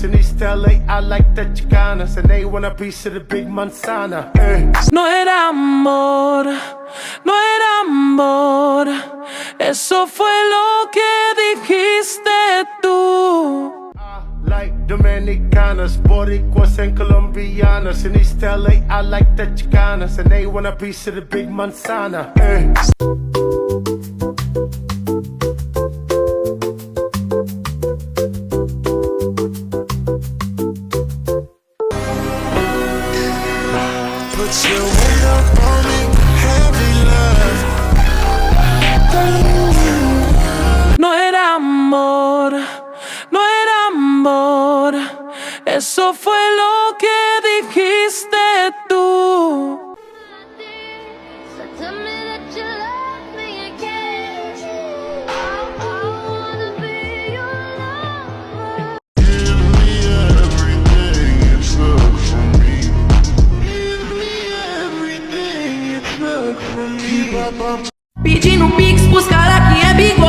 Giannis. In East LA, I like the Chicanas, and they want a piece of the big manzana. No era amor, no era amor, eso fue lo que dijiste tú. Like Dominicanas, Boricuas and Colombianas. In East LA, I like the Chicanas, and they want a piece of the big manzana. Put your weight up on me, heavy love. No era amor, no era amor, eso fue lo que dijiste tú. So tell me that you love me again. I wanna be your lover. Give me everything you took from me. Give me everything you took from me. Pedindo um pix pros cara que é big.